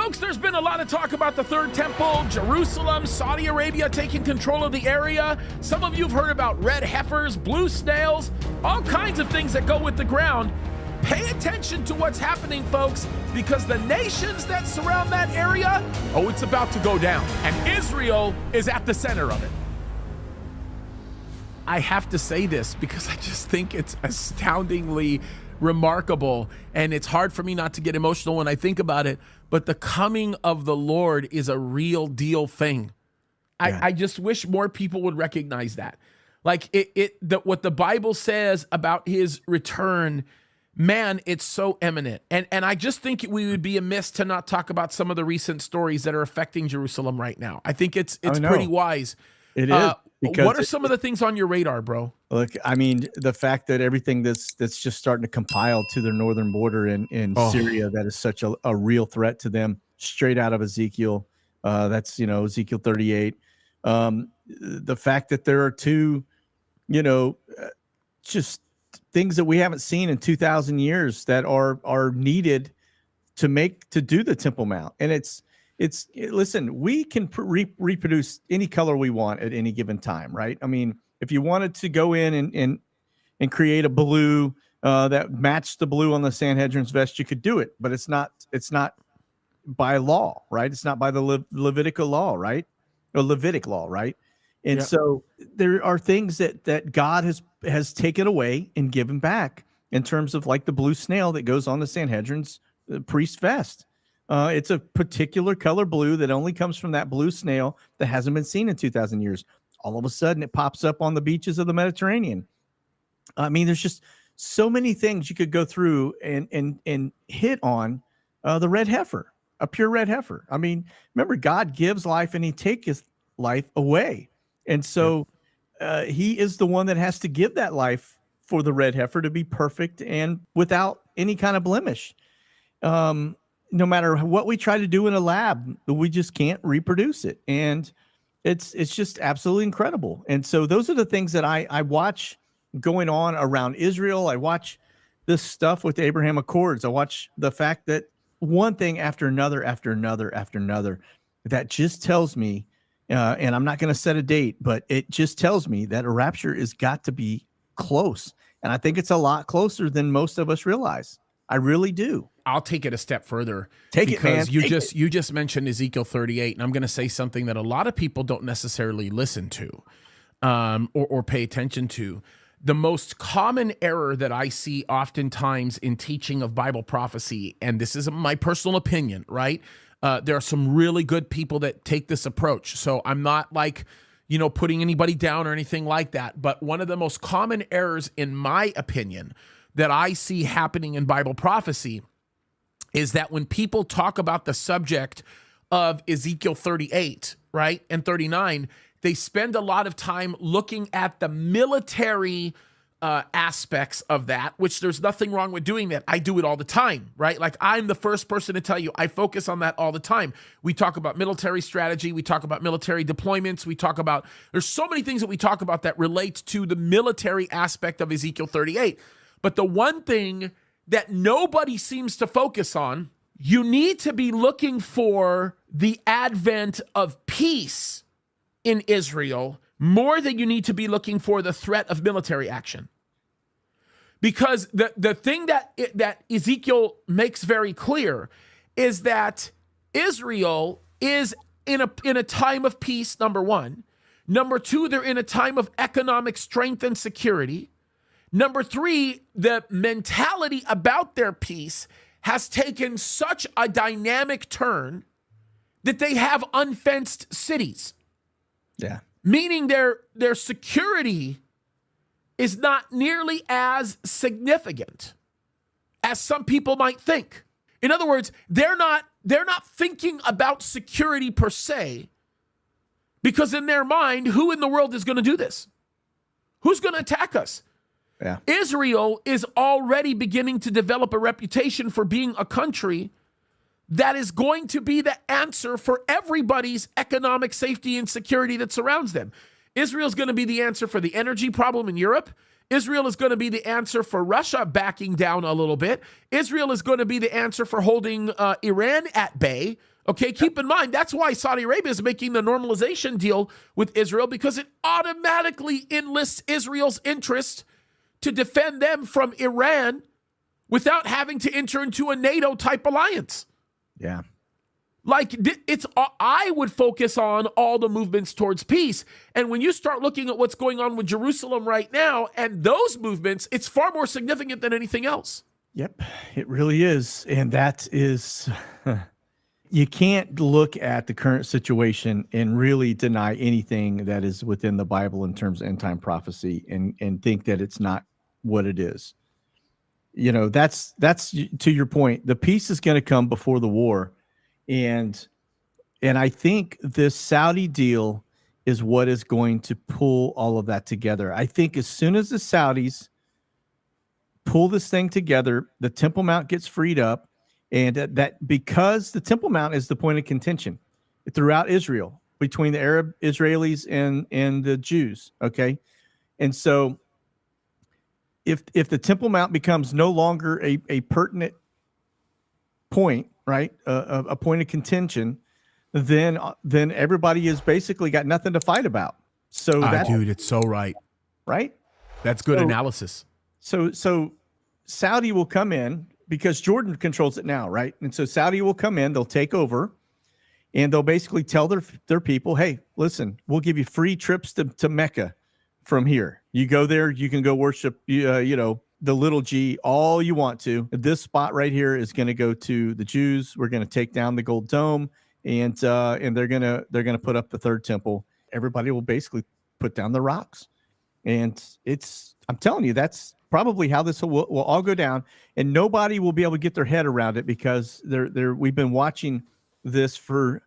Folks, there's been a lot of talk about the third temple, Jerusalem, Saudi Arabia taking control of the area. Some of you have heard about red heifers, blue snails, all kinds of things that go with the ground. Pay attention to what's happening, folks, because the nations that surround that area, it's about to go down. And Israel is at the center of it. I have to say this because I just think it's astoundingly remarkable, and it's hard for me not to get emotional when I think about it, but the coming of the Lord is a real deal thing. Yeah. I just wish more people would recognize that. Like what the Bible says about his return, man, it's so imminent. And I just think we would be amiss to not talk about some of the recent stories that are affecting Jerusalem right now. I think it's pretty wise. It is. What are some of the things on your radar, bro? Look, I mean, the fact that everything that's just starting to compile to their northern border in Syria, that is such a real threat to them, straight out of Ezekiel. That's, Ezekiel 38. The fact that there are two, just things that we haven't seen in 2,000 years that are needed to do the Temple Mount. And listen, we can reproduce any color we want at any given time, right? I mean, if you wanted to go in and create a blue that matched the blue on the Sanhedrin's vest, you could do it, but it's not by law, right? It's not by the Levitical law, right? Or Levitic law, right? And so there are things that God has taken away and given back in terms of like the blue snail that goes on the Sanhedrin's priest vest. It's a particular color blue that only comes from that blue snail that hasn't been seen in 2,000 years. All of a sudden, it pops up on the beaches of the Mediterranean. I mean, there's just so many things you could go through and hit on the red heifer, a pure red heifer. I mean, remember, God gives life and he takes life away. And so he is the one that has to give that life for the red heifer to be perfect and without any kind of blemish. No matter what we try to do in a lab, we just can't reproduce it. And it's just absolutely incredible. And so those are the things that I watch going on around Israel. I watch this stuff with the Abraham Accords. I watch the fact that one thing after another, that just tells me, and I'm not going to set a date, but it just tells me that a rapture has got to be close. And I think it's a lot closer than most of us realize. I really do. I'll take it a step further. Because you just mentioned Ezekiel 38, and I'm going to say something that a lot of people don't necessarily listen to or pay attention to. The most common error that I see oftentimes in teaching of Bible prophecy, and this is my personal opinion, right? There are some really good people that take this approach. So I'm not putting anybody down or anything like that. But one of the most common errors, in my opinion, that I see happening in Bible prophecy is that when people talk about the subject of Ezekiel 38, right, and 39, they spend a lot of time looking at the military aspects of that, which there's nothing wrong with doing that. I do it all the time, right? Like, I'm the first person to tell you, I focus on that all the time. We talk about military strategy. We talk about military deployments. There's so many things that we talk about that relate to the military aspect of Ezekiel 38. But the one thing that nobody seems to focus on, you need to be looking for the advent of peace in Israel more than you need to be looking for the threat of military action. Because the thing that Ezekiel makes very clear is that Israel is in a time of peace, number one. Number two, they're in a time of economic strength and security. Number three, the mentality about their peace has taken such a dynamic turn that they have unfenced cities. Yeah. Meaning their security is not nearly as significant as some people might think. In other words, they're not thinking about security per se, because in their mind, who in the world is going to do this? Who's going to attack us? Yeah. Israel is already beginning to develop a reputation for being a country that is going to be the answer for everybody's economic safety and security that surrounds them. Israel is going to be the answer for the energy problem in Europe. Israel is going to be the answer for Russia backing down a little bit. Israel is going to be the answer for holding Iran at bay Okay, keep in mind, that's why Saudi Arabia is making the normalization deal with Israel, because it automatically enlists Israel's interest to defend them from Iran without having to enter into a NATO-type alliance. Yeah. Like, I would focus on all the movements towards peace. And when you start looking at what's going on with Jerusalem right now and those movements, it's far more significant than anything else. Yep, it really is. And that is, you can't look at the current situation and really deny anything that is within the Bible in terms of end time prophecy and think that it's not what it is. You know, that's to your point. The peace is going to come before the war. And I think this Saudi deal is what is going to pull all of that together. I think as soon as the Saudis pull this thing together, the Temple Mount gets freed up, and that because the Temple Mount is the point of contention throughout Israel between the Arab Israelis and the Jews. Okay. And so if the Temple Mount becomes no longer a pertinent point, right, a point of contention, then everybody has basically got nothing to fight about. So dude, it's so right. Right? That's good analysis. So Saudi will come in because Jordan controls it now, right? And so Saudi will come in, they'll take over, and they'll basically tell their people, hey, listen, we'll give you free trips to Mecca from here. You go there, you can go worship, the little G all you want to. This spot right here is going to go to the Jews. We're going to take down the gold dome, and they're gonna put up the third temple. Everybody will basically put down the rocks, and I'm telling you, that's probably how this will all go down, and nobody will be able to get their head around it because we've been watching this for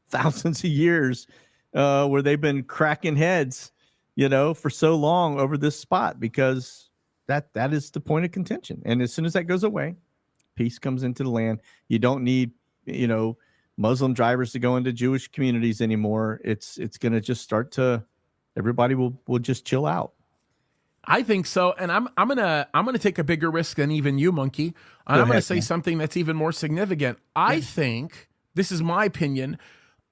thousands of years, where they've been cracking heads, for so long over this spot, because that is the point of contention. And as soon as that goes away, peace comes into the land. You don't need, Muslim drivers to go into Jewish communities anymore. It's going to just everybody will just chill out. I think so, and I'm gonna take a bigger risk than even you, Monkey. And I'm gonna say something that's even more significant. I think, this is my opinion,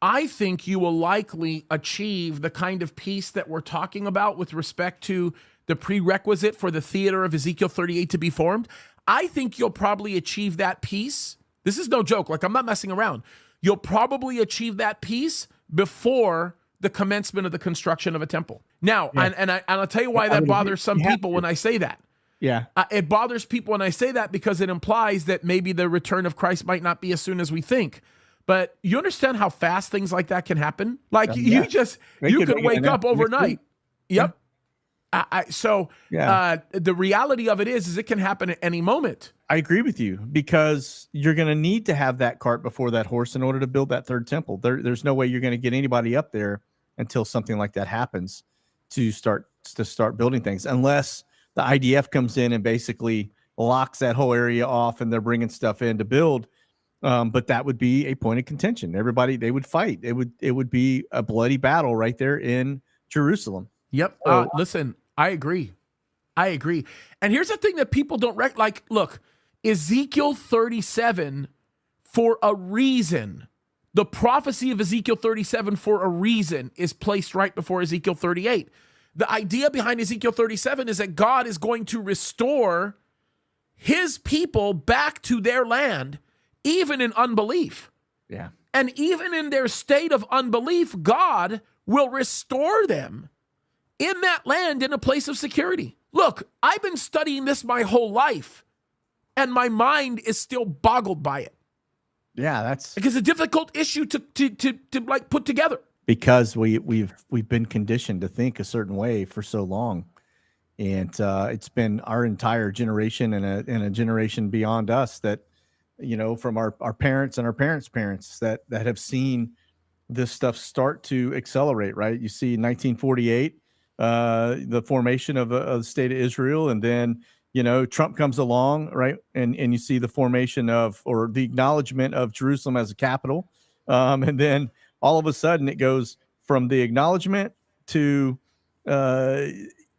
I think you will likely achieve the kind of peace that we're talking about with respect to the prerequisite for the theater of Ezekiel 38 to be formed. I think you'll probably achieve that peace. This is no joke. Like, I'm not messing around. You'll probably achieve that peace before the commencement of the construction of a temple. Now, and I'll tell you why that bothers some people when I say that. Yeah. It bothers people when I say that because it implies that maybe the return of Christ might not be as soon as we think. But you understand how fast things like that can happen? Like, you could wake up overnight. Yep. The reality of it is it can happen at any moment. I agree with you, because you're going to need to have that cart before that horse in order to build that third temple. There's no way you're going to get anybody up there until something like that happens to start building things, unless the IDF comes in and basically locks that whole area off and they're bringing stuff in to build. But that would be a point of contention. They would fight. It would be a bloody battle right there in Jerusalem. Yep. Listen, I agree. And here's the thing that people don't look, Ezekiel 37 for a reason. The prophecy of Ezekiel 37 for a reason is placed right before Ezekiel 38. The idea behind Ezekiel 37 is that God is going to restore his people back to their land, even in unbelief. Yeah. And even in their state of unbelief, God will restore them in that land in a place of security. Look, I've been studying this my whole life, and my mind is still boggled by it. Yeah, that's because it's a difficult issue to put together. Because we've been conditioned to think a certain way for so long, and it's been our entire generation and a generation beyond us that, from our parents and our parents' parents that have seen this stuff start to accelerate. Right? You see, 1948, the formation of the state of Israel, and then Trump comes along, right, and you see the formation or the acknowledgement of Jerusalem as a capital, and then all of a sudden it goes from the acknowledgement to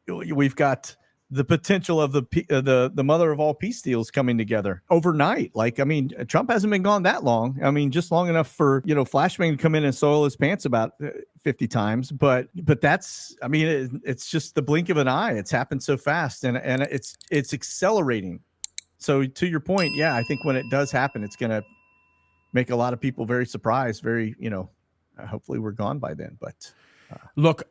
we've got the potential of the mother of all peace deals coming together overnight. Like, I mean, Trump hasn't been gone that long. I mean, just long enough for, Flashman to come in and soil his pants about 50 times. But that's, I mean, it's just the blink of an eye. It's happened so fast, and it's accelerating. So to your point, yeah, I think when it does happen, it's going to make a lot of people very surprised, very, hopefully we're gone by then. But look,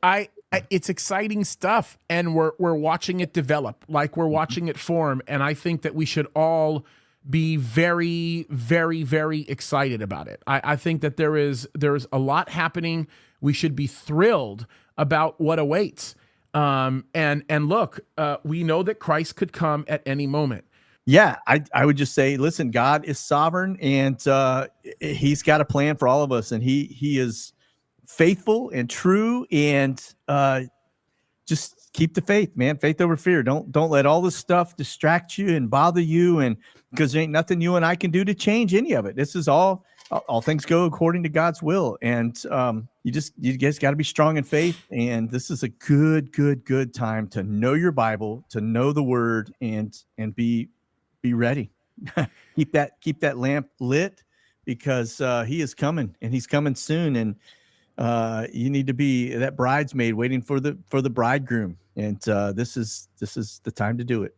it's exciting stuff, and we're watching it develop, like we're watching it form. And I think that we should all be very, very, very excited about it. I think that there's a lot happening. We should be thrilled about what awaits. And look, we know that Christ could come at any moment. Yeah, I would just say, listen, God is sovereign, and he's got a plan for all of us, and he is faithful and true, and just keep the faith, man. Faith over fear. Don't let all this stuff distract you and bother you, and because there ain't nothing you and I can do to change any of it. This is all things go according to God's will, and you guys got to be strong in faith. And this is a good time to know your Bible, to know the Word, and be ready. keep that lamp lit, because he is coming, and he's coming soon. And you need to be that bridesmaid waiting for the bridegroom. And this is the time to do it.